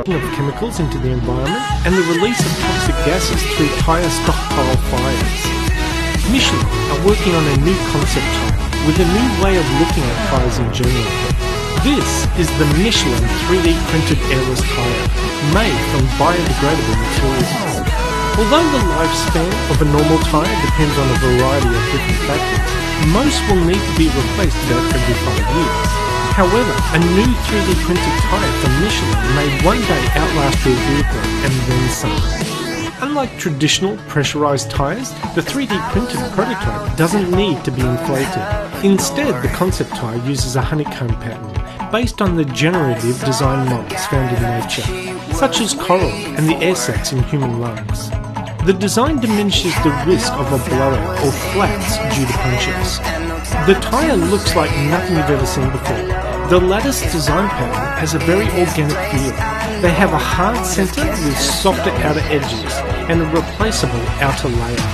leaking of chemicals into the environment and the release of toxic gases through tyre stockpile fires. Michelin are working on a new concept tyre with a new way of looking at tyres in general. This is the Michelin 3D printed airless tyre, made from biodegradable materials. Although the lifespan of a normal tyre depends on a variety of different factors, most will need to be replaced about every 5 years. However, a new 3D printed tyre from Michelin may one day outlast your vehicle and then some. Unlike traditional pressurized tyres, the 3D printed prototype doesn't need to be inflated. Instead, the concept tyre uses a honeycomb pattern based on the generative design models found in nature, such as coral and the air sacs in human lungs. The design diminishes the risk of a blowout or flats due to punctures. The tyre looks like nothing you've ever seen before. The lattice design pattern has a very organic feel. They have a hard centre with softer outer edges and a replaceable outer layer.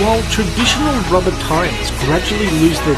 While traditional rubber tyres gradually lose their